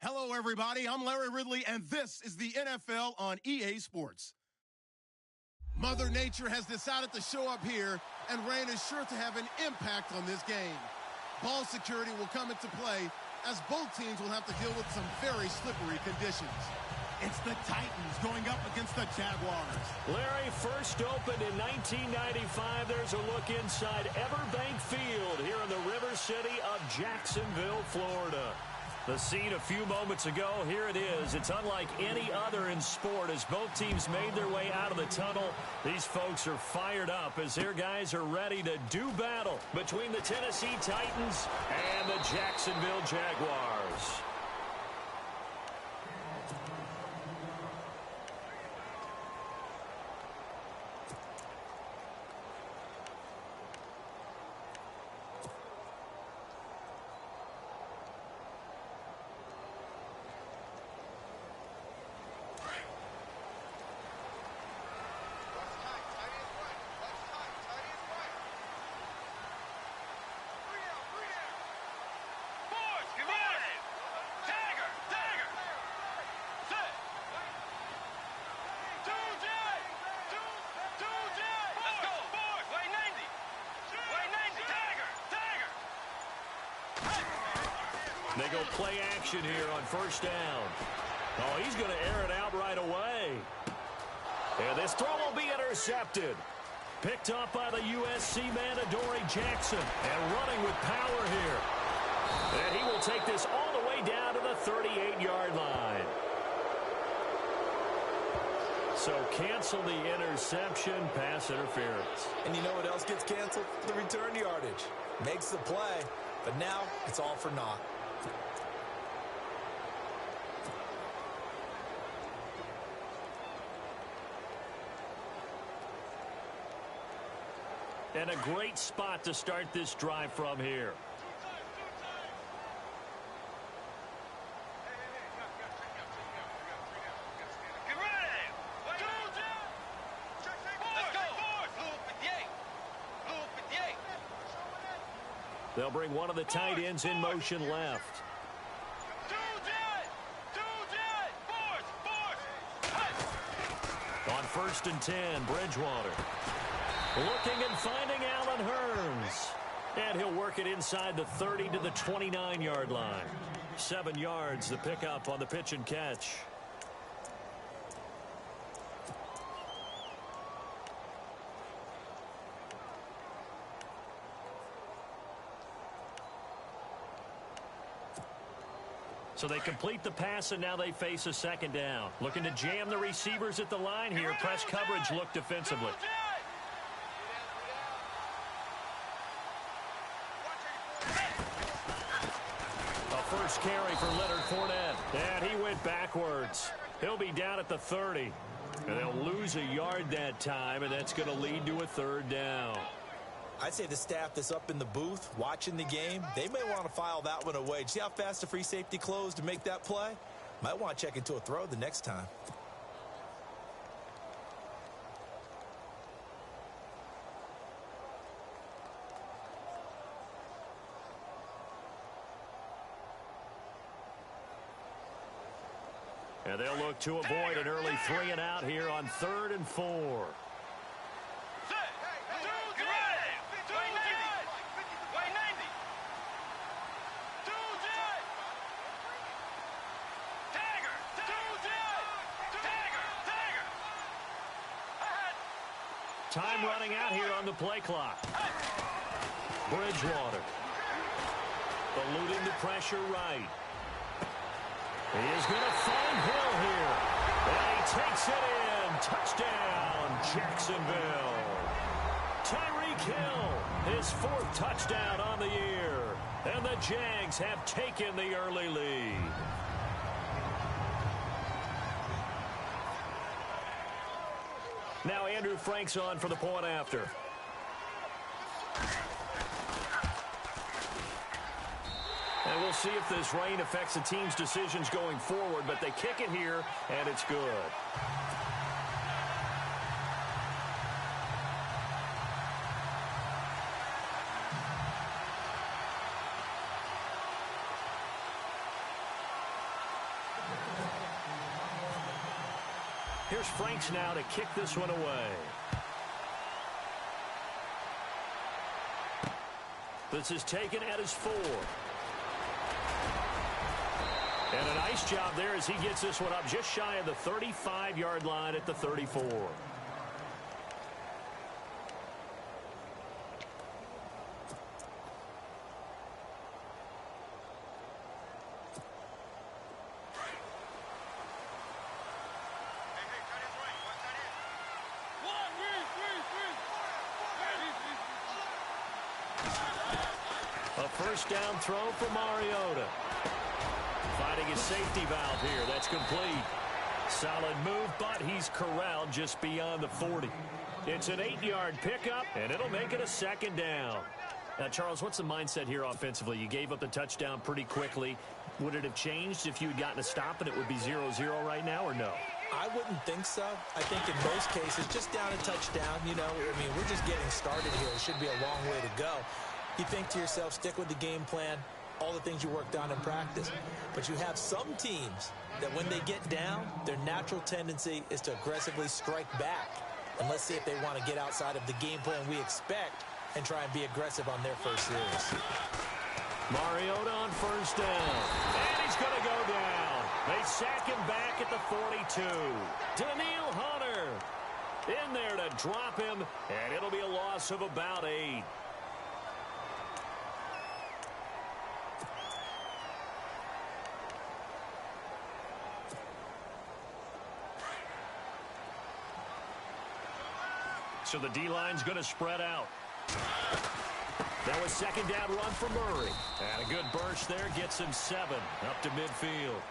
Hello, everybody. I'm Larry Ridley, and this is the NFL on EA Sports. Mother Nature has decided to show up here, and rain is sure to have an impact on this game. Ball security will come into play, as both teams will have to deal with some very slippery conditions. It's the Titans going up against the Jaguars. Larry, first opened in 1995. There's a look inside Everbank Field here in the River City of Jacksonville, Florida. The scene a few moments ago, here it is. It's unlike any other in sport as both teams made their way out of the tunnel. These folks are fired up as their guys are ready to do battle between the Tennessee Titans and the Jacksonville Jaguars. They go play action here on first down. Oh, he's going to air it out right away. And this throw will be intercepted. Picked up by the USC man, Adoree Jackson. And running with power here. And he will take this all the way down to the 38-yard line. So cancel the interception, pass interference. And you know what else gets canceled? The return yardage. Makes the play, but now it's all for naught. And a great spot to start this drive from here. They'll bring one of the tight ends in motion left. On 1st and 10, Bridgewater. Looking and finding Allen Hurns. And he'll work it inside the 30 to the 29-yard line. 7 yards, the pickup on the pitch and catch. So they complete the pass, and now they face a second down. Looking to jam the receivers at the line here. Press coverage look defensively. First carry for Leonard Fournette. And he went backwards. He'll be down at the 30. And they'll lose a yard that time, and that's going to lead to a third down. I'd say the staff that's up in the booth watching the game, they may want to file that one away. See how fast the free safety closed to make that play? Might want to check into a throw the next time. And they'll look to avoid an early 3 and out here on 3rd and 4. Time running out here on the play clock. Bridgewater. Eluding the pressure right. He is going to find Hill here. And he takes it in. Touchdown, Jacksonville. Tyreek Hill, his 4th touchdown on the year. And the Jags have taken the early lead. Now Andrew Frank's on for the point after. And we'll see if this rain affects the team's decisions going forward, but they kick it here, and it's good. Here's Franks now to kick this one away. This is taken at his 4. And a nice job there as he gets this one up just shy of the 35-yard line at the 34. A first down throw for Mariota. Finding his safety valve here. That's complete. Solid move, but he's corralled just beyond the 40. It's an 8-yard pickup, and it'll make it a second down. Now, Charles, what's the mindset here offensively? You gave up the touchdown pretty quickly. Would it have changed if you had gotten a stop and it would be 0-0 right now, or no? I wouldn't think so. I think in most cases, just down a touchdown, you know, I mean, we're just getting started here. It should be a long way to go. You think to yourself, stick with the game plan, all the things you worked on in practice. But you have some teams that when they get down, their natural tendency is to aggressively strike back. And let's see if they want to get outside of the game plan we expect and try and be aggressive on their first series. Mariota on first down. And he's going to go down. They sack him back at the 42. Daniil Hunter in there to drop him, and it'll be a loss of about 8. So the D-line's going to spread out. That was second down run for Murray. And a good burst there gets him 7 up to midfield.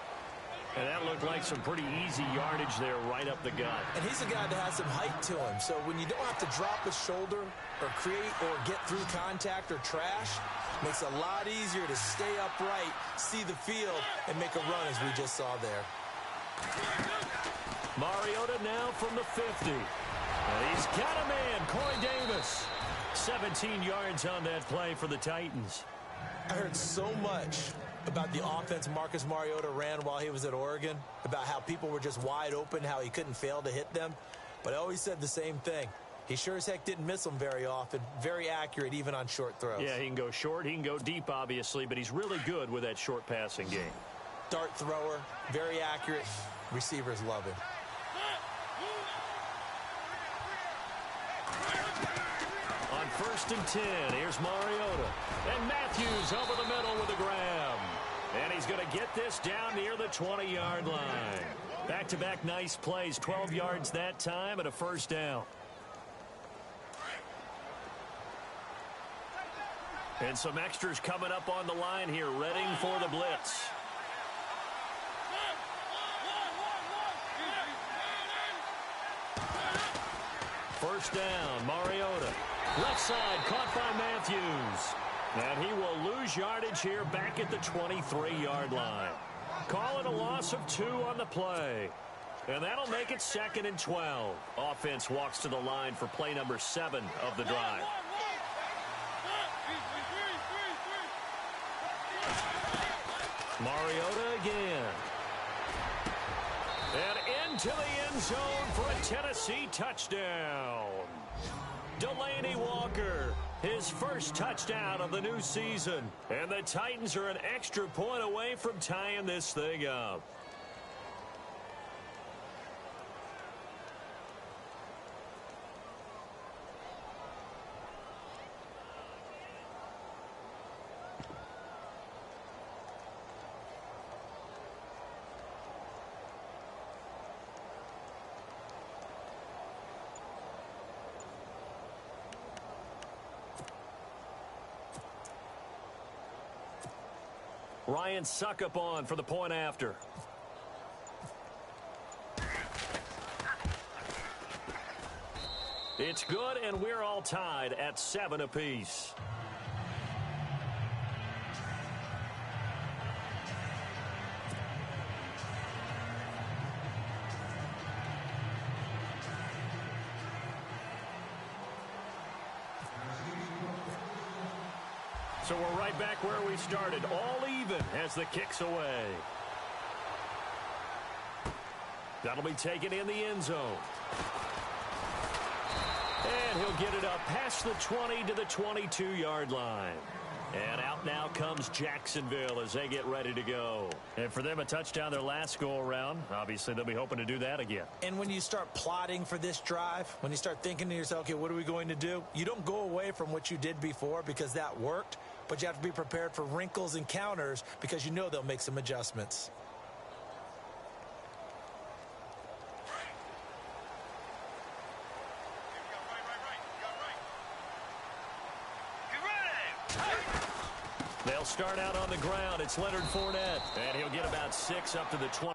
And that looked like some pretty easy yardage there right up the gut. And he's a guy that has some height to him. So when you don't have to drop a shoulder or create or get through contact or trash, makes it a lot easier to stay upright, see the field, and make a run as we just saw there. Mariota now from the 50. And he's got a man, Corey Davis. 17 yards on that play for the Titans. I heard so much about the offense Marcus Mariota ran while he was at Oregon, about how people were just wide open, how he couldn't fail to hit them. But I always said the same thing. He sure as heck didn't miss them very often. Very accurate even on short throws. Yeah, he can go short. He can go deep, obviously, but he's really good with that short passing game. Dart thrower, very accurate. Receivers love him. On 1st and 10, here's Mariota. And Matthews over the middle with a grab. And he's going to get this down near the 20-yard line. Back-to-back nice plays, 12 yards that time and a first down. And some extras coming up on the line here, readying for the blitz. First down, Mariota. Left side, caught by Matthews. And he will lose yardage here back at the 23-yard line. Call it a loss of 2 on the play. And that'll make it 2nd and 12. Offense walks to the line for play number 7 of the drive. Mariota again. And into the end zone for a Tennessee touchdown. Delaney Walker, his first touchdown of the new season. And the Titans are an extra point away from tying this thing up. Ryan Suckup on for the point after. It's good, and we're all tied at 7 apiece. So we're right back where we started, all even as the kick's away. That'll be taken in the end zone. And he'll get it up past the 20 to the 22-yard line. And out now comes Jacksonville as they get ready to go. And for them, a touchdown their last go-around. Obviously, they'll be hoping to do that again. And when you start plotting for this drive, when you start thinking to yourself, okay, what are we going to do? You don't go away from what you did before because that worked, but you have to be prepared for wrinkles and counters because you know they'll make some adjustments. They'll start out on the ground. It's Leonard Fournette, and he'll get about 6 up to the 20.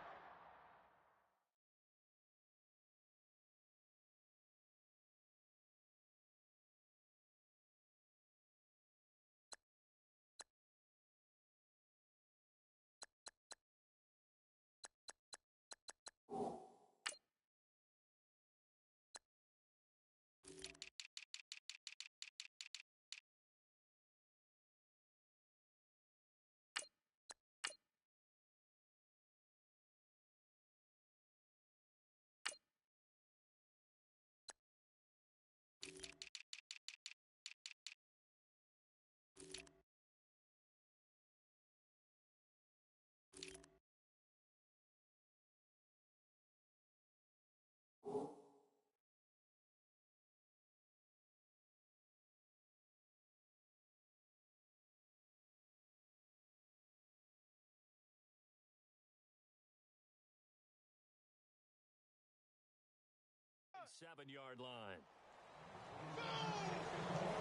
Seven-yard line.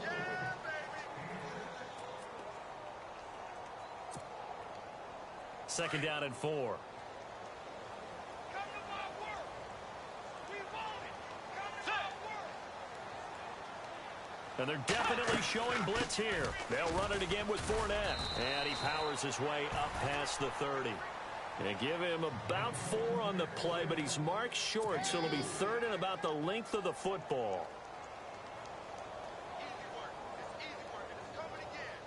Yeah, baby. Second down and 4. Come to my work. We want it. Come to my work. And they're definitely showing blitz here. They'll run it again with Fournette. And he powers his way up past the 30. They give him about 4 on the play, but he's marked short, so it'll be third and about the length of the football. Easy work. It's easy work, and it's coming again.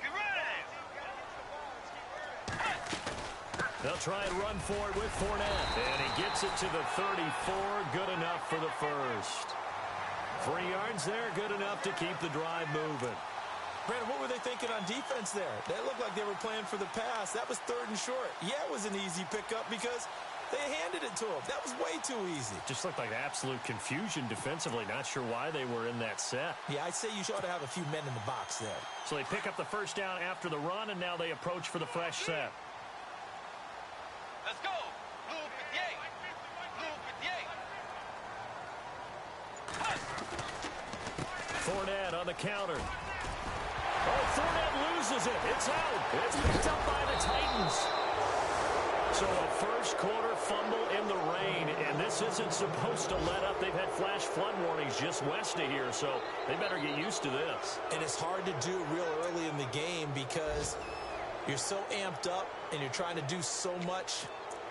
Get ready. They'll try and run for it with Fournette. And he gets it to the 34. Good enough for the first. 3 yards there. Good enough to keep the drive moving. Brandon, what were they thinking on defense there? That looked like they were playing for the pass. That was third and short. Yeah, it was an easy pickup because they handed it to him. That was way too easy. Just looked like absolute confusion defensively. Not sure why they were in that set. Yeah, I'd say you ought to have a few men in the box there. So they pick up the first down after the run, and now they approach for the fresh set. Let's go. Blue 58. Blue 58. Fournette on the counter. Oh, Fournette loses it. It's out. It's picked up by the Titans. So a first quarter fumble in the rain, and this isn't supposed to let up. They've had flash flood warnings just west of here, so they better get used to this. And it's hard to do real early in the game because you're so amped up and you're trying to do so much.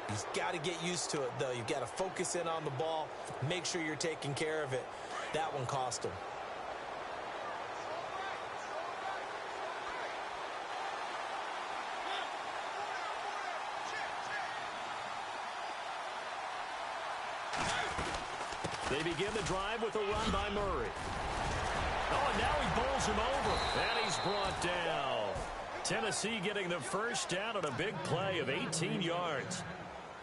You've got to get used to it, though. You've got to focus in on the ball, make sure you're taking care of it. That one cost him. They begin the drive with a run by Murray. Oh, and now he bowls him over, and he's brought down. Tennessee getting the first down on a big play of 18 yards.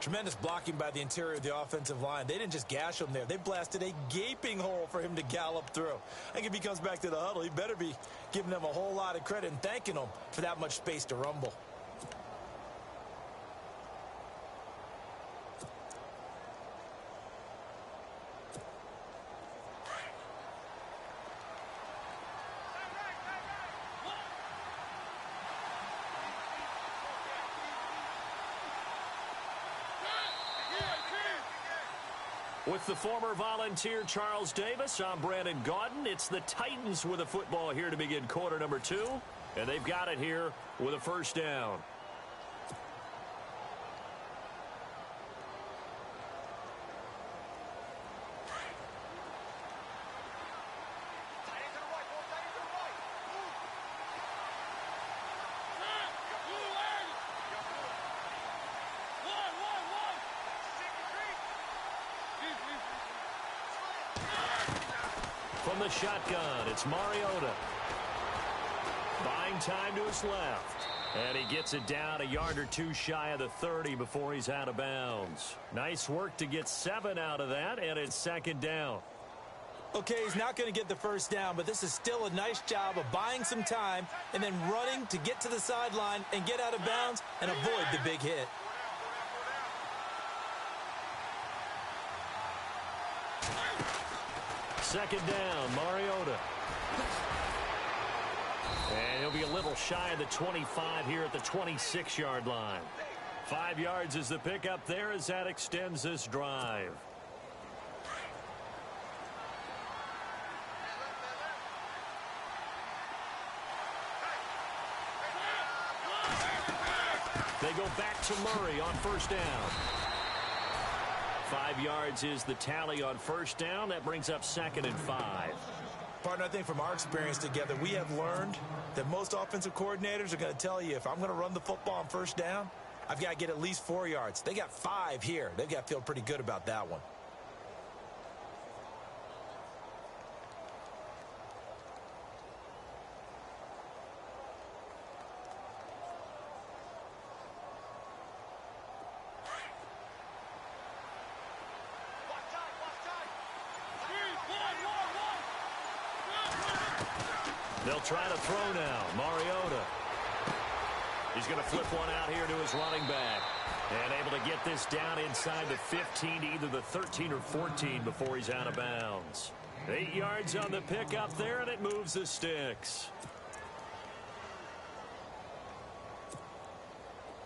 Tremendous blocking by the interior of the offensive line. They didn't just gash him there. They blasted a gaping hole for him to gallop through. I think if he comes back to the huddle, he better be giving them a whole lot of credit and thanking them for that much space to rumble. With the former Volunteer Charles Davis, I'm Brandon Gaudin. It's the Titans with a football here to begin quarter number 2. And they've got it here with a first down. From the shotgun, it's Mariota. Buying time to his left. And he gets it down a yard or two shy of the 30 before he's out of bounds. Nice work to get 7 out of that, and it's second down. Okay, he's not going to get the first down, but this is still a nice job of buying some time and then running to get to the sideline and get out of bounds and avoid the big hit. Second down, Mariota. And he'll be a little shy of the 25 here at the 26-yard line. 5 yards is the pickup there as that extends this drive. They go back to Murray on first down. 5 yards is the tally on first down. That brings up 2nd and 5. Partner, I think from our experience together, we have learned that most offensive coordinators are going to tell you, if I'm going to run the football on first down, I've got to get at least 4 yards. They got 5 here. They've got to feel pretty good about that one. They'll try to throw now. Mariota. He's going to flip one out here to his running back. And able to get this down inside the 15 to either the 13 or 14 before he's out of bounds. 8 yards on the pickup there, and it moves the sticks.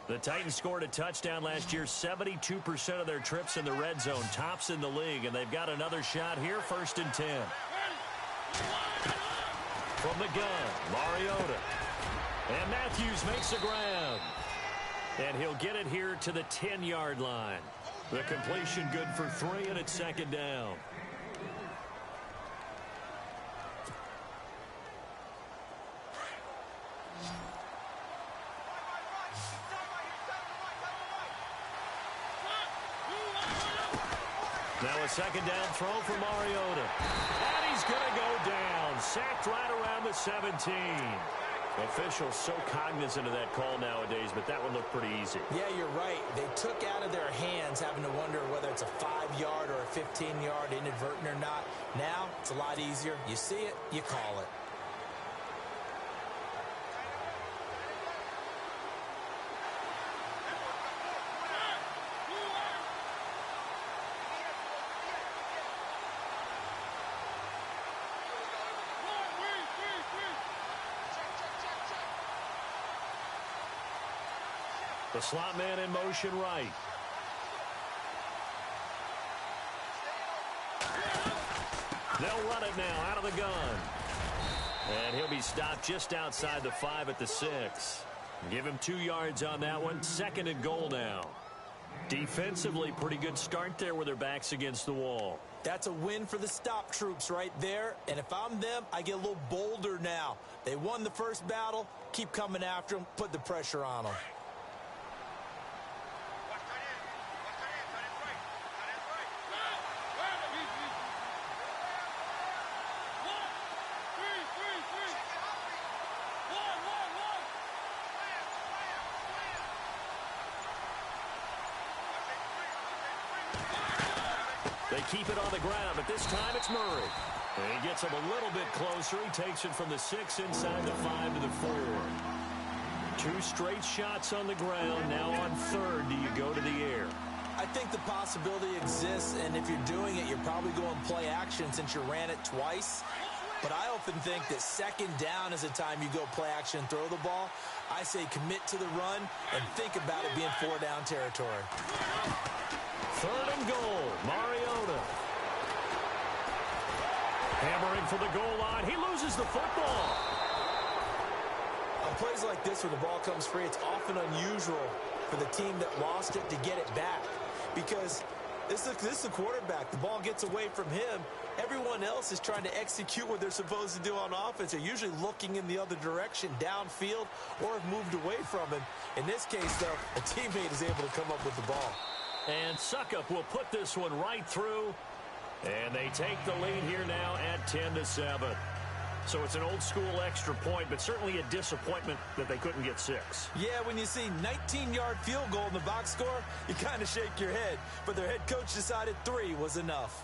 The Titans scored a touchdown last year. 72% of their trips in the red zone. Tops in the league, and they've got another shot here. 1st and 10. From the gun, Mariota. And Matthews makes the ground. And he'll get it here to the 10-yard line. The completion good for 3, and it's 2nd down. Now a 2nd down throw for Mariota. And he's going to go down. Sacked right around the 17. Officials so cognizant of that call nowadays, but that one looked pretty easy. Yeah, you're right. They took out of their hands having to wonder whether it's a 5-yard or a 15-yard inadvertent or not. Now, it's a lot easier. You see it, you call it. The slot man in motion right. They'll run it now out of the gun. And he'll be stopped just outside the 5 at the 6. Give him 2 yards on that one. 2nd and goal now. Defensively, pretty good start there with their backs against the wall. That's a win for the stop troops right there. And if I'm them, I get a little bolder now. They won the first battle. Keep coming after them. Put the pressure on them. They keep it on the ground, but this time it's Murray. And he gets him a little bit closer. He takes it from the 6 inside the 5 to the 4. 2 straight shots on the ground. Now on 3rd, do you go to the air? I think the possibility exists, and if you're doing it, you're probably going play action since you ran it twice. But I often think that 2nd down is the time you go play action and throw the ball. I say commit to the run and think about it being 4-down territory. 3rd and goal, Mariota. Hammering for the goal line. He loses the football. On plays like this where the ball comes free, it's often unusual for the team that lost it to get it back. Because this is the quarterback. The ball gets away from him. Everyone else is trying to execute what they're supposed to do on offense. They're usually looking in the other direction, downfield, or have moved away from him. In this case, though, a teammate is able to come up with the ball. And Suckup will put this one right through. And they take the lead here now at 10-7. So it's an old-school extra point, but certainly a disappointment that they couldn't get 6. Yeah, when you see 19-yard field goal in the box score, you kind of shake your head. But their head coach decided 3 was enough.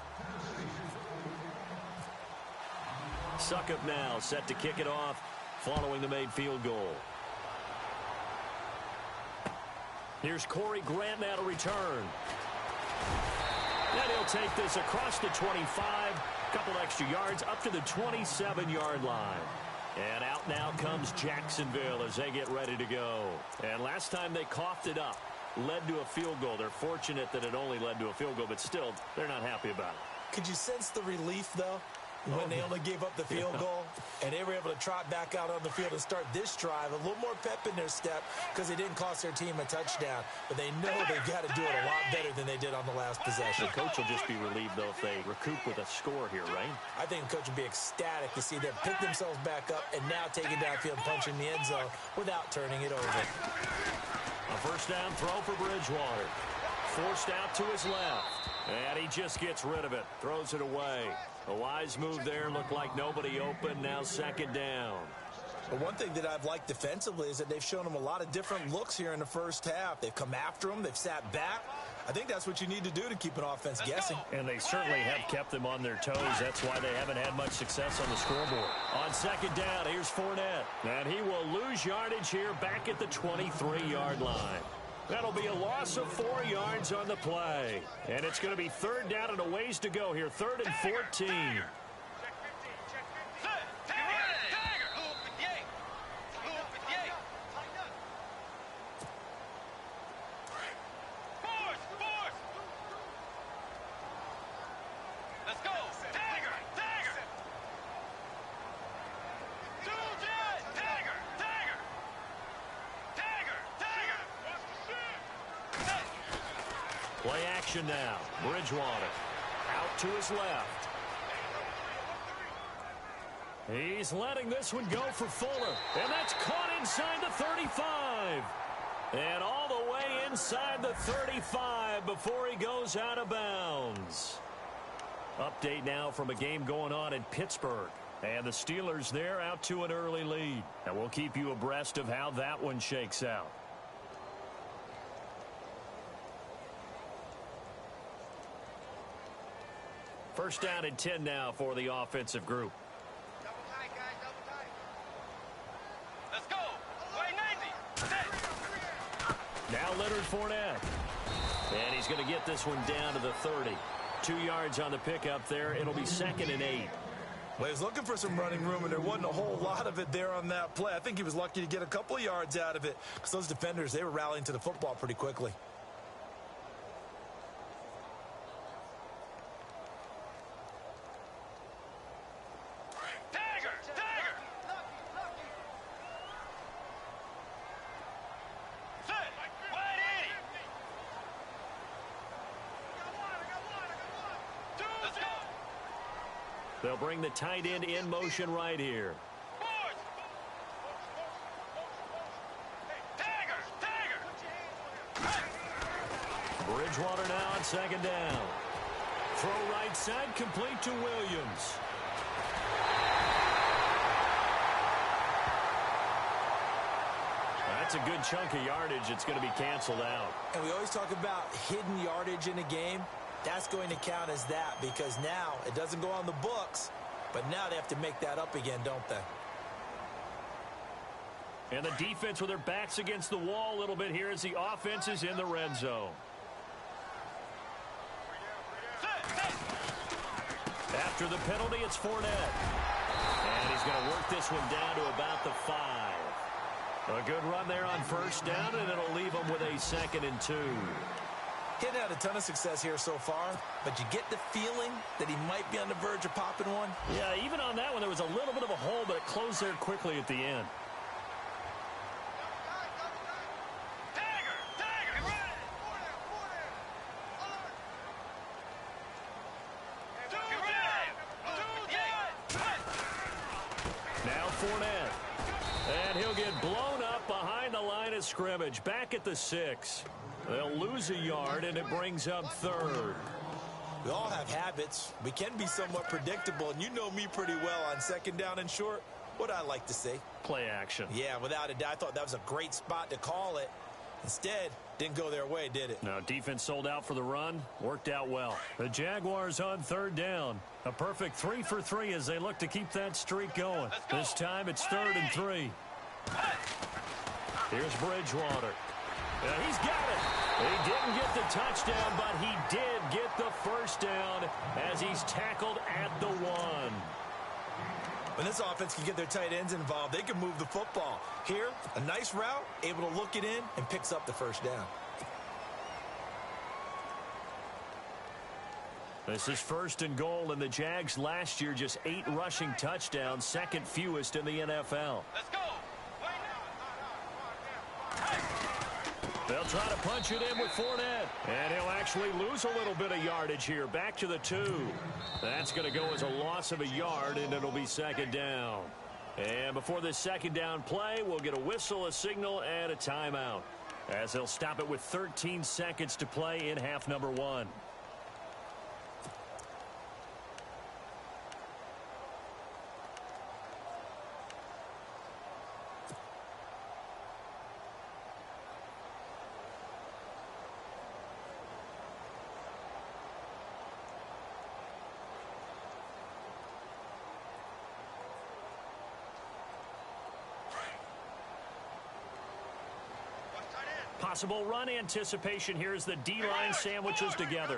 Suckup now set to kick it off following the made field goal. Here's Corey Grant now to return. And he'll take this across the 25, couple extra yards up to the 27-yard line. And out now comes Jacksonville as they get ready to go. And last time they coughed it up, led to a field goal. They're fortunate that it only led to a field goal, but still, they're not happy about it. Could you sense the relief, though, when they only gave up the field goal and they were able to trot back out on the field and start this drive? A little more pep in their step because they didn't cost their team a touchdown. But they know they've got to do it a lot better than they did on the last possession. The coach will just be relieved, though, if they recoup with a score here, right? I think the coach will be ecstatic to see them pick themselves back up and now take it downfield, punching the end zone without turning it over. A first down throw for Bridgewater. Forced out to his left. And he just gets rid of it. Throws it away. A wise move there. Looked like nobody open. Now second down. But one thing that I've liked defensively is that they've shown them a lot of different looks here in the first half. They've come after them. They've sat back. I think that's what you need to do to keep an offense guessing. And they certainly have kept them on their toes. That's why they haven't had much success on the scoreboard. On second down, here's Fournette. And he will lose yardage here back at the 23-yard line. That'll be a loss of 4 yards on the play. And it's going to be third down and a ways to go here. 3rd and 14. Play action now. Bridgewater out to his left. He's letting this one go for Fuller. And that's caught inside the 35. And all the way inside the 35 before he goes out of bounds. Update now from a game going on in Pittsburgh. And the Steelers there out to an early lead. And we'll keep you abreast of how that one shakes out. First down and 10 now for the offensive group. Double tight, guys, double tight. Let's go. Play 90. Now Leonard Fournette. And he's going to get this one down to the 30. 2 yards on the pickup there. It'll be 2nd and 8. Well, he was looking for some running room, and there wasn't a whole lot of it there on that play. I think he was lucky to get a couple of yards out of it because those defenders, they were rallying to the football pretty quickly. They'll bring the tight end in motion right here. Bridgewater now on second down. Throw right side, complete to Williams. That's a good chunk of yardage. It's going to be canceled out. And we always talk about hidden yardage in a game. That's going to count as that because now it doesn't go on the books, but now they have to make that up again, don't they? And the defense with their backs against the wall a little bit here as the offense is in the red zone. After the penalty, it's Fournette. And he's going to work this one down to about the 5. A good run there on first down, and it'll leave him with a 2nd and 2. He hadn't had a ton of success here so far, but you get the feeling that he might be on the verge of popping one. Yeah, even on that one, there was a little bit of a hole, but it closed there quickly at the end. Now Fournette. And he'll get blown up behind the line of scrimmage, back at the 6. They'll lose a yard, and it brings up 3rd. We all have habits. We can be somewhat predictable, and you know me pretty well on second down and short. What I like to say? Play action. Yeah, without a doubt. I thought that was a great spot to call it. Instead, didn't go their way, did it? No, defense sold out for the run. Worked out well. The Jaguars on third down. A perfect 3 for 3 as they look to keep that streak going. This time it's 3rd and 3. Here's Bridgewater. He's got it. He didn't get the touchdown, but he did get the first down as he's tackled at the 1. When this offense can get their tight ends involved, they can move the football. Here, a nice route, able to look it in, and picks up the first down. This is 1st and goal, and the Jags last year just 8 rushing touchdowns, second fewest in the NFL. Let's go. They'll try to punch it in with Fournette. And he'll actually lose a little bit of yardage here. Back to the 2. That's going to go as a loss of a yard, and it'll be 2nd down. And before this 2nd down play, we'll get a whistle, a signal, and a timeout, as they'll stop it with 13 seconds to play in half number 1. Possible run anticipation here as the D-line sandwiches together.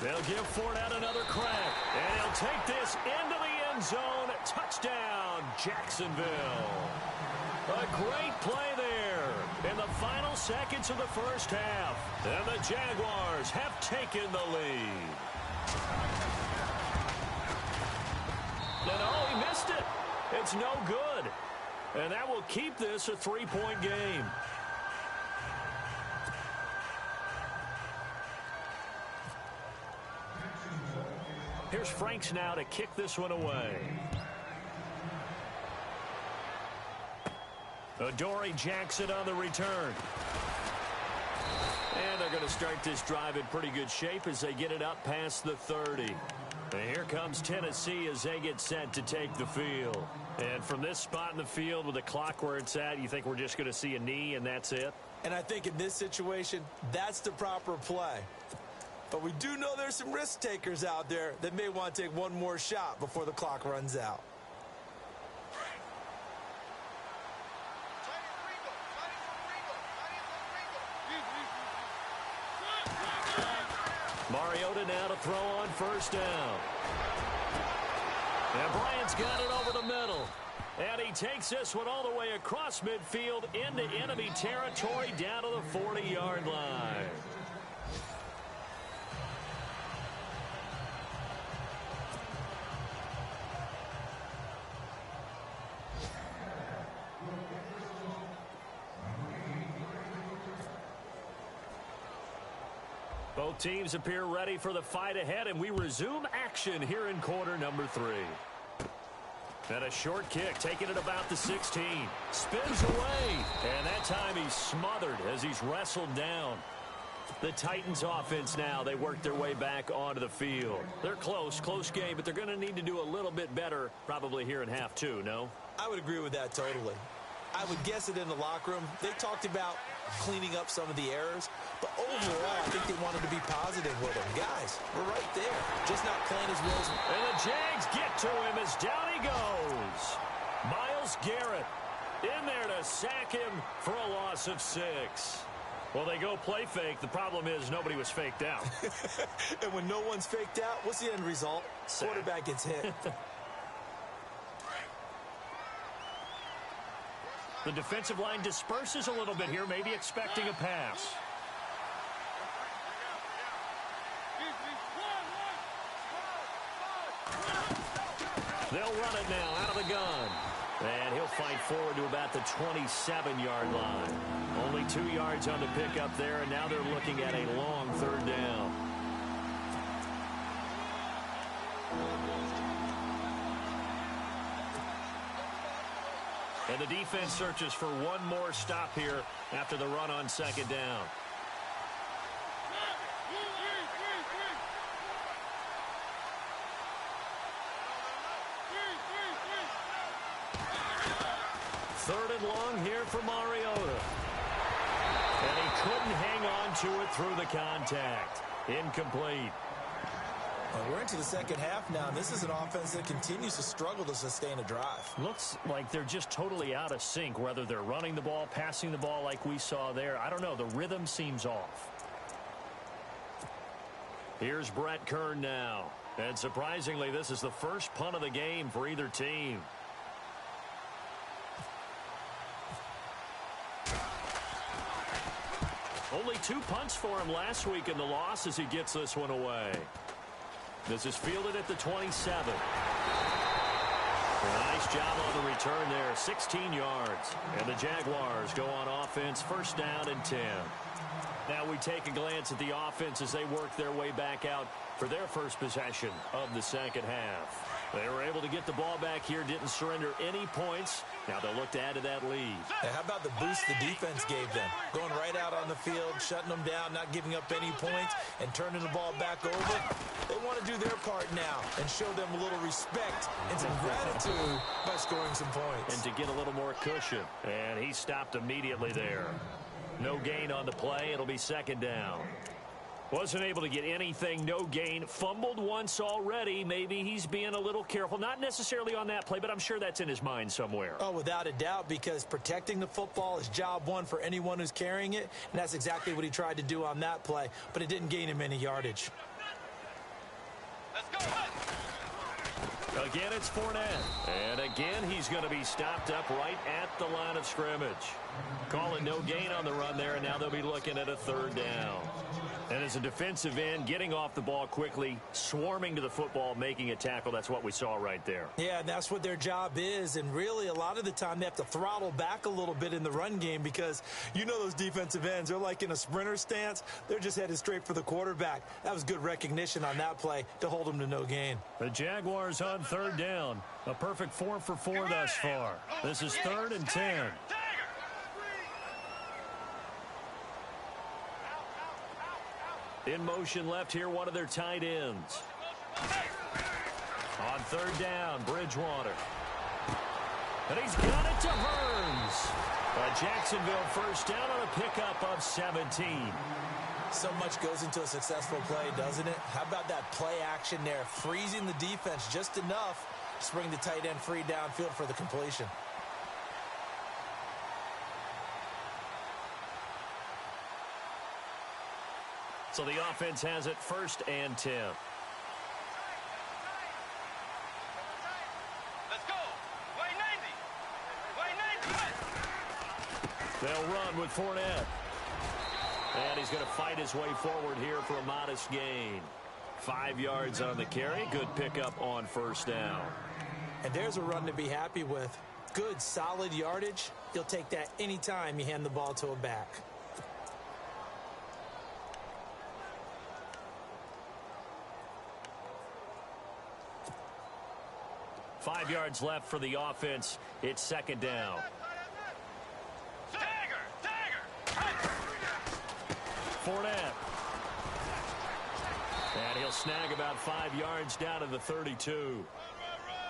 They'll give Fournette another crack, and he'll take this into the end zone. Touchdown, Jacksonville. A great play there in the final seconds of the first half. And the Jaguars have taken the lead. No, he missed it. It's no good. And that will keep this a 3-point game. Here's Franks now to kick this one away. Adoree Jackson on the return. And they're going to start this drive in pretty good shape as they get it up past the 30. And here comes Tennessee as they get set to take the field. And from this spot in the field with the clock where it's at, you think we're just going to see a knee and that's it? And I think in this situation, that's the proper play. But we do know there's some risk takers out there that may want to take one more shot before the clock runs out. Mariota now to throw on first down. And Bryant's got it over the middle. And he takes this one all the way across midfield into enemy territory down to the 40-yard line. Both teams appear ready for the fight ahead, and we resume action here in quarter number 3. And a short kick, taking it about the 16. Spins away, and that time he's smothered as he's wrestled down. The Titans offense now, they work their way back onto the field. They're close game, but they're going to need to do a little bit better probably here in half 2, no? I would agree with that totally. I would guess it in the locker room. They talked about cleaning up some of the errors, but overall, I think they wanted to be positive with them. Guys, we're right there, just not playing as well as... And the Jags get to him as down he goes. Myles Garrett in there to sack him for a loss of 6. Well, they go play fake. The problem is nobody was faked out. And when no one's faked out, what's the end result? Sack. Quarterback gets hit. The defensive line disperses a little bit here, maybe expecting a pass. They'll run it now out of the gun. And he'll fight forward to about the 27-yard line. Only 2 yards on the pickup there, and now they're looking at a long 3rd down. And the defense searches for one more stop here after the run on 2nd down. Third and long here for Mariota. And he couldn't hang on to it through the contact. Incomplete. Well, we're into the second half now, and this is an offense that continues to struggle to sustain a drive. Looks like they're just totally out of sync, whether they're running the ball, passing the ball like we saw there. I don't know. The rhythm seems off. Here's Brett Kern now. And surprisingly, this is the first punt of the game for either team. Only 2 punts for him last week in the loss as he gets this one away. This is fielded at the 27. Nice job on the return there. 16 yards. And the Jaguars go on offense, first down and 10. Now we take a glance at the offense as they work their way back out for their first possession of the second half. They were able to get the ball back here, didn't surrender any points. Now they'll look to add to that lead. Hey, how about the boost the defense gave them? Going right out on the field, shutting them down, not giving up any points, and turning the ball back over. They want to do their part now and show them a little respect and some gratitude by scoring some points. And to get a little more cushion. And he stopped immediately there. No gain on the play. It'll be second down. Wasn't able to get anything, no gain. Fumbled once already. Maybe he's being a little careful. Not necessarily on that play, but I'm sure that's in his mind somewhere. Oh, without a doubt, because protecting the football is job one for anyone who's carrying it, and that's exactly what he tried to do on that play, but it didn't gain him any yardage. Let's go. Again, it's Fournette. And again, he's going to be stopped up right at the line of scrimmage. Calling no gain on the run there, and now they'll be looking at a third down. And as a defensive end, getting off the ball quickly, swarming to the football, making a tackle, that's what we saw right there. Yeah, and that's what their job is. And really, a lot of the time, they have to throttle back a little bit in the run game because you know those defensive ends, they're like in a sprinter stance. They're just headed straight for the quarterback. That was good recognition on that play to hold them to no gain. The Jaguars on third down. A perfect 4 for 4 thus far. This is third and 10. In motion left here, one of their tight ends. On third down, Bridgewater. And he's got it to Hearns. A Jacksonville first down on a pickup of 17. So much goes into a successful play, doesn't it? How about that play action there? Freezing the defense just enough to bring the tight end free downfield for the completion. So the offense has it first and 10. Let's go. Way 90. Way 90. They'll run with Fournette. And he's going to fight his way forward here for a modest gain. 5 yards on the carry. Good pickup on first down. And there's a run to be happy with. Good, solid yardage. You'll take that anytime you hand the ball to a back. Five yards left for the offense. It's second down. Fournette. And he'll snag about 5 yards down to the 32.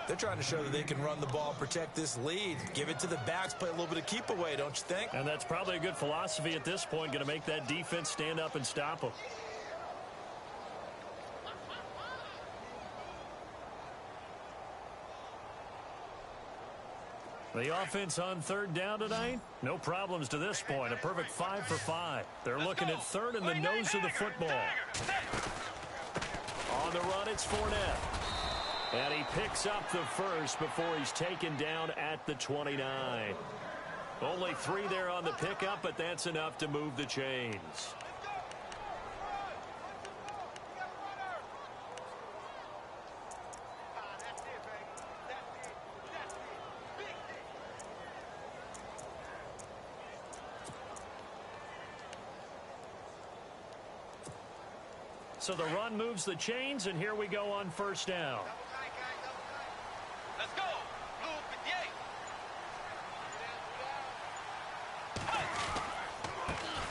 They're trying to show that they can run the ball, protect this lead, give it to the backs, play a little bit of keep away, don't you think? And that's probably a good philosophy at this point, going to make that defense stand up and stop them. The offense on third down tonight, no problems to this point. A perfect 5 for 5. They're looking at third in the nose of the football. On the run, it's Fournette. And he picks up the first before he's taken down at the 29. Only 3 there on the pickup, but that's enough to move the chains. So the run moves the chains, and here we go on first down. Let's go. Blue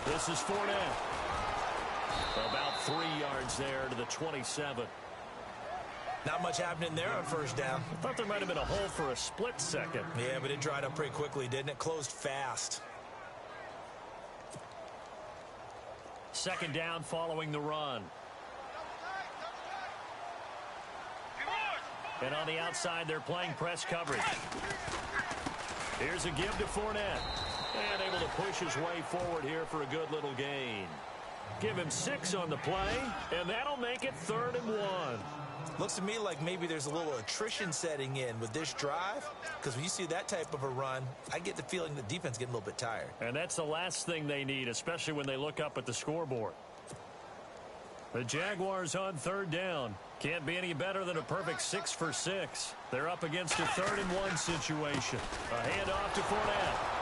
58. This is Fournette. About 3 yards there to the 27. Not much happening there on first down. I thought there might have been a hole for a split second. Yeah, but it dried up pretty quickly, didn't it? Closed fast. Second down following the run. And on the outside, they're playing press coverage. Here's a give to Fournette. And able to push his way forward here for a good little gain. Give him 6 on the play, and that'll make it 3rd and 1. Looks to me like maybe there's a little attrition setting in with this drive, because when you see that type of a run, I get the feeling the defense getting a little bit tired. And that's the last thing they need, especially when they look up at the scoreboard. The Jaguars on 3rd down. Can't be any better than a perfect 6 for 6. They're up against a 3rd and 1 situation. A handoff to Fournette.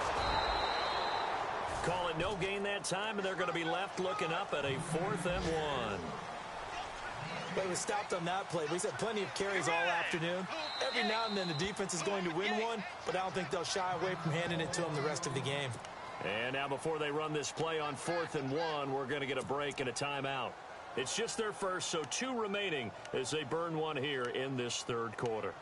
Call it no gain that time, and they're going to be left looking up at a 4th and 1. But he was stopped on that play. We've had plenty of carries all afternoon. Every now and then the defense is going to win one, but I don't think they'll shy away from handing it to them the rest of the game. And now before they run this play on 4th and 1, we're going to get a break and a timeout. It's just their first, so 2 remaining as they burn one here in this 3rd quarter.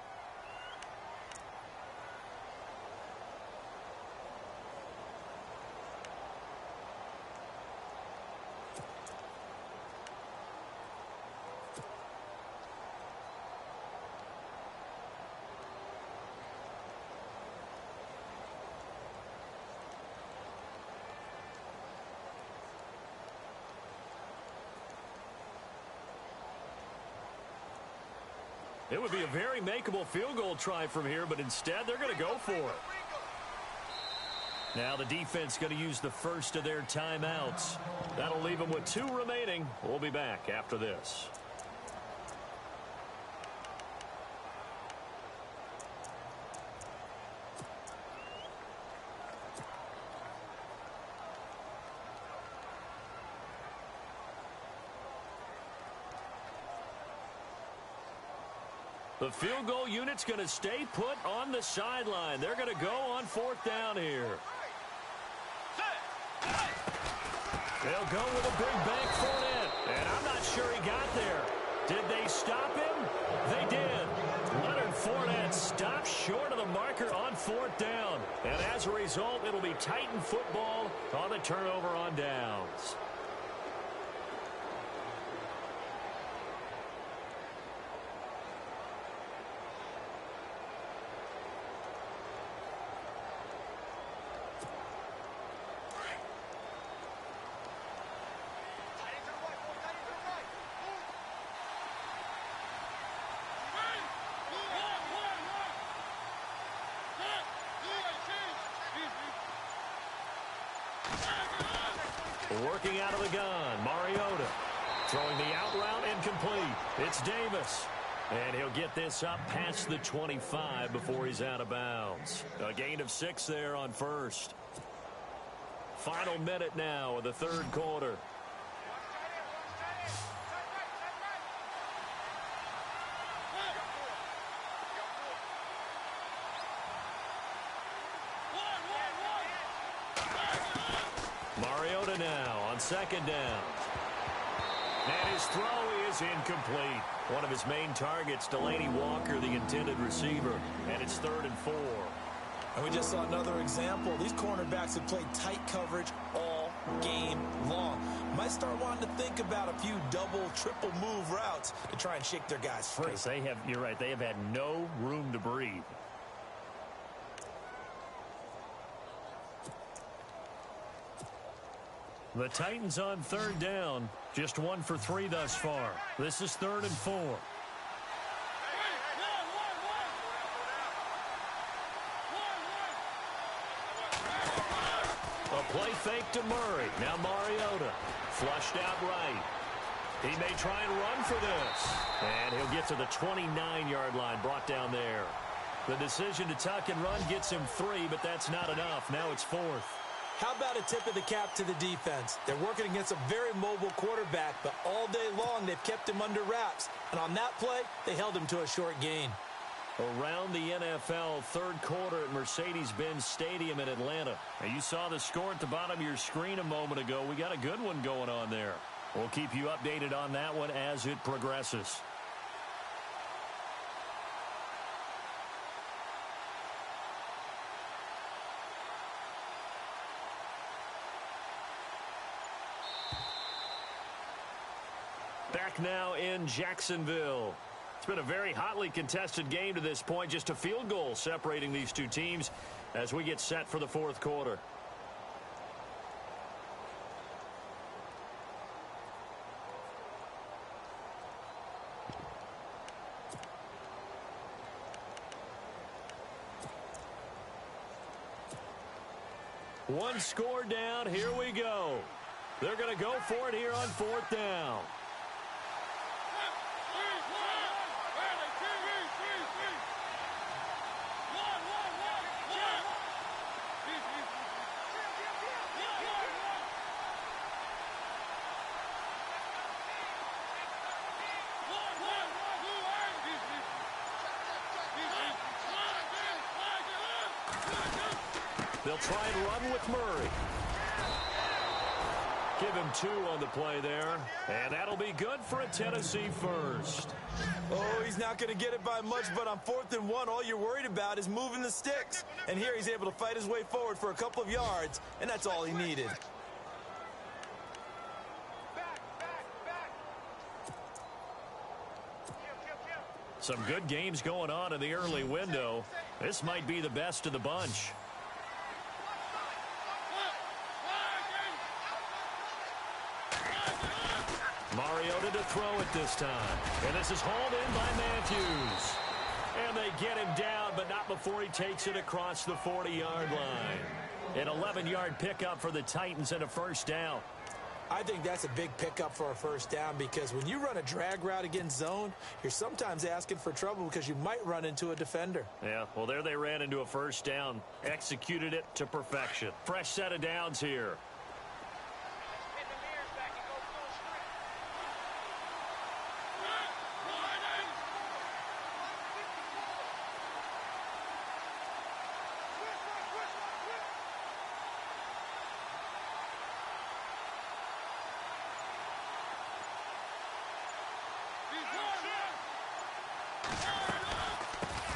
It would be a very makeable field goal try from here, but instead they're going to go for it. Now the defense going to use the first of their timeouts. That'll leave them with 2 remaining. We'll be back after this. The field goal unit's going to stay put on the sideline. They're going to go on 4th down here. They'll go with a big bank Fournette. And I'm not sure he got there. Did they stop him? They did. Leonard Fournette stopped short of the marker on 4th down. And as a result, it'll be Titan football on the turnover on downs. Working out of the gun, Mariota. Throwing the out route incomplete. It's Davis. And he'll get this up past the 25 before he's out of bounds. A gain of 6 there on first. Final minute now of the 3rd quarter. Mariota now on 2nd down. And his throw is incomplete. One of his main targets, Delaney Walker, the intended receiver. And it's 3rd and 4. And we just saw another example. These cornerbacks have played tight coverage all game long. Might start wanting to think about a few double, triple move routes to try and shake their guys free. They have, you're right, they have had no room to breathe. The Titans on 3rd down. Just 1 for 3 thus far. This is 3rd and 4. A play fake to Murray. Now Mariota. Flushed out right. He may try and run for this. And he'll get to the 29-yard line, brought down there. The decision to tuck and run gets him 3, but that's not enough. Now it's 4th. How about a tip of the cap to the defense? They're working against a very mobile quarterback, but all day long they've kept him under wraps. And on that play, they held him to a short gain. Around the NFL, 3rd quarter at Mercedes-Benz Stadium in Atlanta. Now, you saw the score at the bottom of your screen a moment ago. We got a good one going on there. We'll keep you updated on that one as it progresses. Back now in Jacksonville. It's been a very hotly contested game to this point. Just a field goal separating these two teams as we get set for the fourth quarter. One score down. Here we go. They're going to go for it here on fourth down. They'll try and run with Murray. Give him 2 on the play there. And that'll be good for a Tennessee first. Oh, he's not going to get it by much, but on 4th and 1, all you're worried about is moving the sticks. And here he's able to fight his way forward for a couple of yards, and that's all he needed. Some good games going on in the early window. This might be the best of the bunch. Mariota to throw it this time. And this is hauled in by Matthews. And they get him down, but not before he takes it across the 40-yard line. An 11-yard pickup for the Titans and a first down. I think that's a big pickup for a first down because when you run a drag route against zone, you're sometimes asking for trouble because you might run into a defender. Yeah, well, there they ran into a first down. Executed it to perfection. Fresh set of downs here.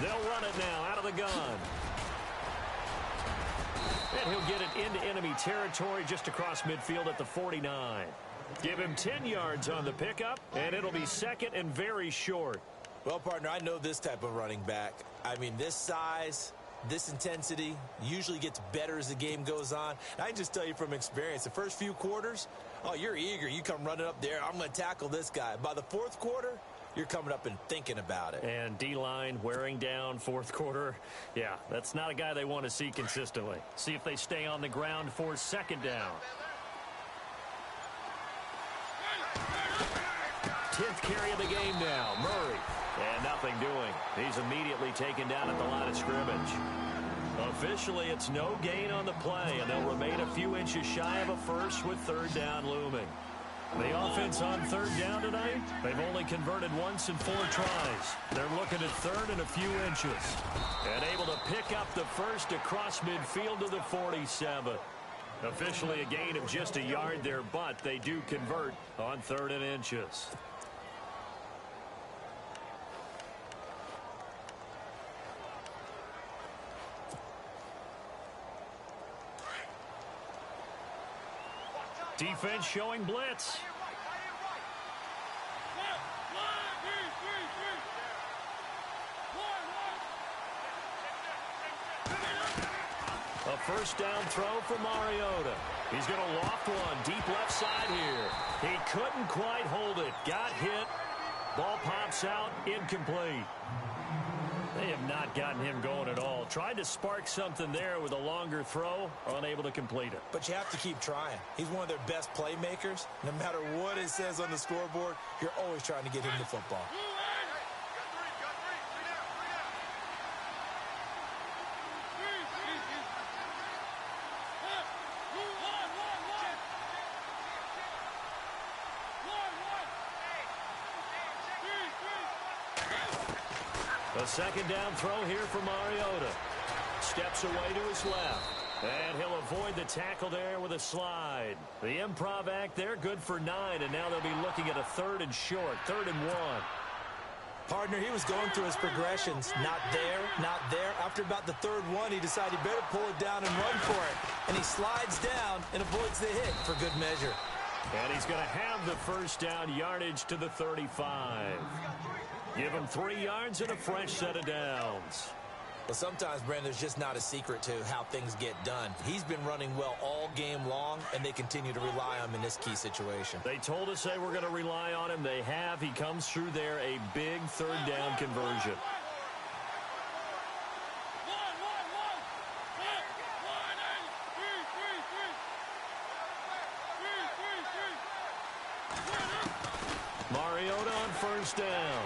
They'll run it now out of the gun. And he'll get it into enemy territory just across midfield at the 49. Give him 10 yards on the pickup, and it'll be second and very short. Well, partner, I know this type of running back. I mean, this size, this intensity usually gets better as the game goes on. And I can just tell you from experience, the first few quarters, oh, you're eager. You come running up there. I'm going to tackle this guy. By the fourth quarter, you're coming up and thinking about it. And D-line wearing down fourth quarter. Yeah, that's not a guy they want to see consistently. See if they stay on the ground for second down. 10th carry of the game now. Murray. And nothing doing. He's immediately taken down at the line of scrimmage. Officially, it's no gain on the play, and they'll remain a few inches shy of a first with third down looming. The offense on third down tonight, they've only converted once in 4 tries. They're looking at third and a few inches. And able to pick up the first across midfield to the 47. Officially a gain of just a yard there, but they do convert on third and inches. Defense showing blitz. A first down throw for Mariota. He's going to loft one deep left side here. He couldn't quite hold it. Got hit. Ball pops out. Incomplete. They have not gotten him going at all. Tried to spark something there with a longer throw, unable to complete it. But you have to keep trying. He's one of their best playmakers. No matter what it says on the scoreboard, you're always trying to get him the football. A second down throw here for Mariota. Steps away to his left. And he'll avoid the tackle there with a slide. The improv act there, good for 9. And now they'll be looking at a third and short, 3rd and 1. Partner, he was going through his progressions. Not there, not there. After about the 3rd one, he decided he better pull it down and run for it. And he slides down and avoids the hit for good measure. And he's going to have the first down, yardage to the 35. Give him 3 yards and a fresh set of downs. Well, sometimes, Brandon, there's just not a secret to how things get done. He's been running well all game long, and they continue to rely on him in this key situation. They told us they were going to rely on him. They have. He comes through there, a big third down conversion. Mariota on first down.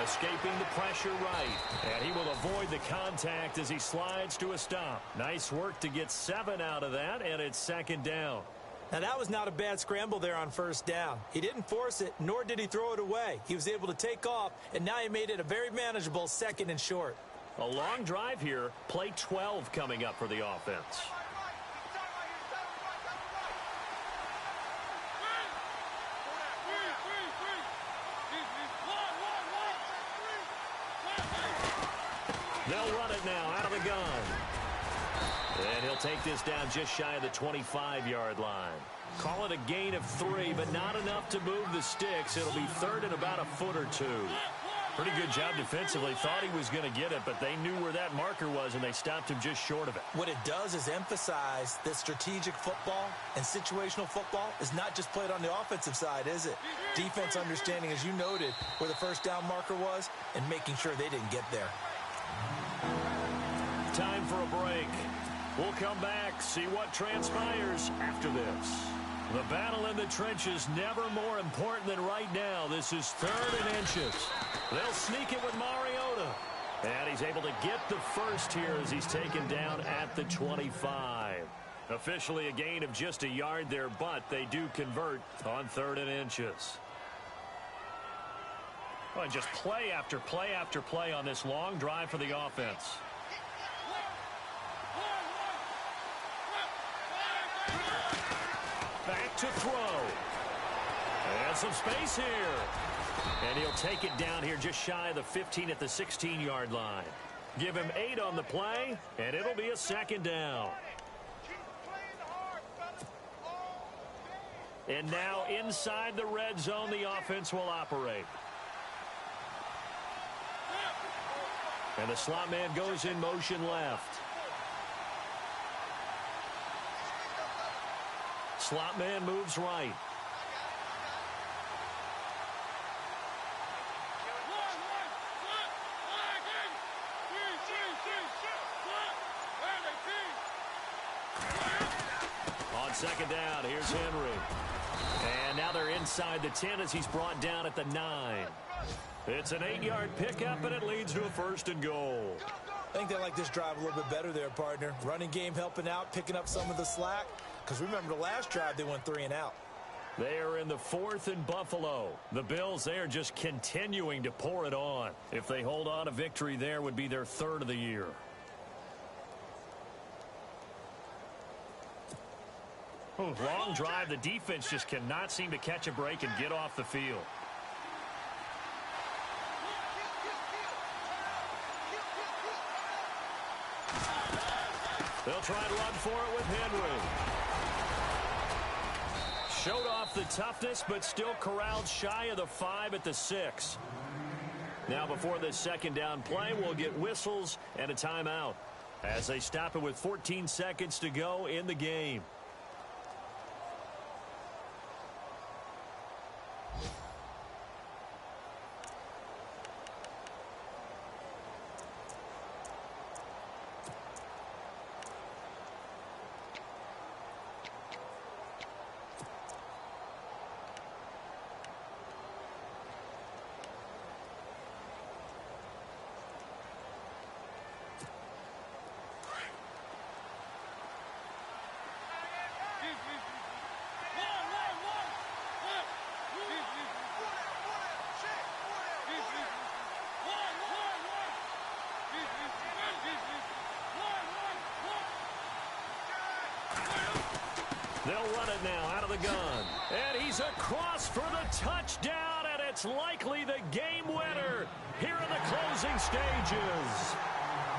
Escaping the pressure right. And he will avoid the contact as he slides to a stop. Nice work to get 7 out of that, and it's second down. Now, that was not a bad scramble there on first down. He didn't force it, nor did he throw it away. He was able to take off, and now he made it a very manageable 2nd and short. A long drive here. Play 12 coming up for the offense. They'll run it now out of the gun. And he'll take this down just shy of the 25-yard line. Call it a gain of 3, but not enough to move the sticks. It'll be 3rd and about a foot or 2. Pretty good job defensively. Thought he was going to get it, but they knew where that marker was, and they stopped him just short of it. What it does is emphasize that strategic football and situational football is not just played on the offensive side, is it? Defense understanding, as you noted, where the first down marker was and making sure they didn't get there. Time for a break. We'll come back, see what transpires after this. The battle in the trenches never more important than right now. This is 3rd and inches. They'll sneak it with Mariota. And he's able to get the first here as he's taken down at the 25. Officially a gain of just a yard there, but they do convert on 3rd and inches. Well, just play after play after play on this long drive for the offense. Back to throw. And some space here. And he'll take it down here just shy of the 15 at the 16-yard line. Give him 8 on the play, and it'll be a 2nd down. And now inside the red zone, the offense will operate. And the slot man goes in motion left. Slot man moves right. On 2nd down, here's Henry. And now they're inside the 10 as he's brought down at the 9. It's an 8-yard pickup, and it leads to a 1st and goal. I think they like this drive a little bit better there, partner. Running game helping out, picking up some of the slack. Because remember, the last drive, they went 3 and out. They are in the 4th and Buffalo. The Bills, they are just continuing to pour it on. If they hold on, a victory there would be their 3rd of the year. Long drive. The defense just cannot seem to catch a break and get off the field. They'll try and run for it with Henry. Showed off the toughness, but still corralled shy of the 5 at the 6. Now before this 2nd down play, we'll get whistles and a timeout as they stop it with 14 seconds to go in the game. They'll run it now out of the gun. And he's across for the touchdown, and it's likely the game winner here in the closing stages.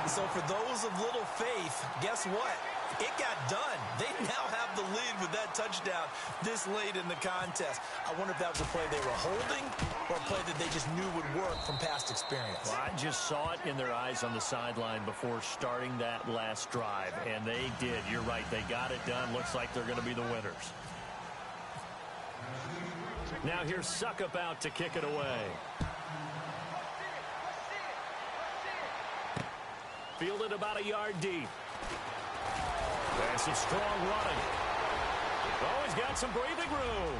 So for those of little faith, guess what? It got done. They now have the lead with that touchdown this late in the contest. I wonder if that was a play they were holding or a play that they just knew would work from past experience. Well, I just saw it in their eyes on the sideline before starting that last drive, and they did. You're right. They got it done. Looks like they're going to be the winners. Now here's Suckup out to kick it away. Fielded about a yard deep. And some strong running. Oh, he's got some breathing room.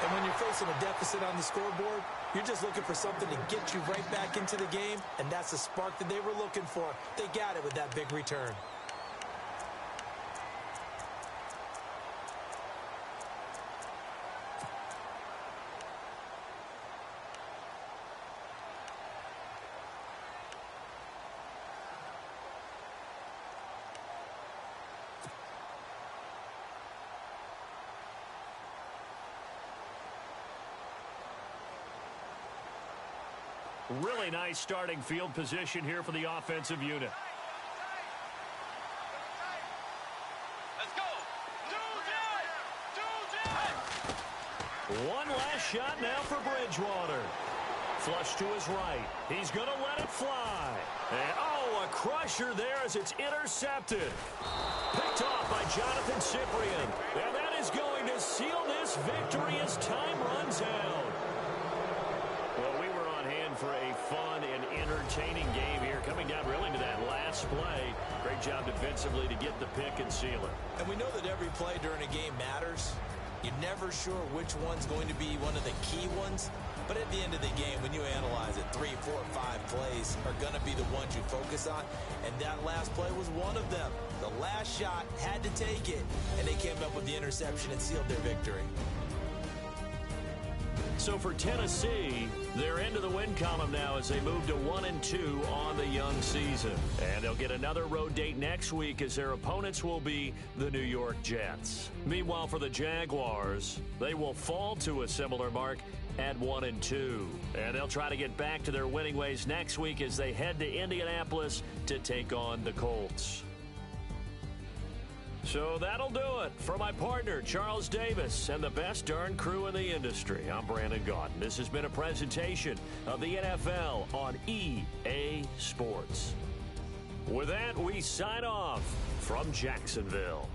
And when you're facing a deficit on the scoreboard, you're just looking for something to get you right back into the game, and that's the spark that they were looking for. They got it with that big return. Really nice starting field position here for the offensive unit. Let's go. One last shot now for Bridgewater. Flush to his right. He's going to let it fly. And, oh, a crusher there as it's intercepted. Picked off by Jonathan Cyprien. And that is going to seal this victory as time runs out. Well, we were on hand for a fun and entertaining game here, coming down really to that last play. Great job defensively to get the pick and seal it. And we know that every play during a game matters. You're never sure which one's going to be one of the key ones. But at the end of the game, when you analyze it, 3, 4, 5 plays are going to be the ones you focus on. And that last play was one of them. The last shot had to take it. And they came up with the interception and sealed their victory. So for Tennessee, they're into the win column now as they move to 1-2 on the young season. And they'll get another road date next week as their opponents will be the New York Jets. Meanwhile, for the Jaguars, they will fall to a similar mark at 1-2. And they'll try to get back to their winning ways next week as they head to Indianapolis to take on the Colts. So that'll do it. For my partner, Charles Davis, and the best darn crew in the industry, I'm Brandon Gaudin. This has been a presentation of the NFL on EA Sports. With that, we sign off from Jacksonville.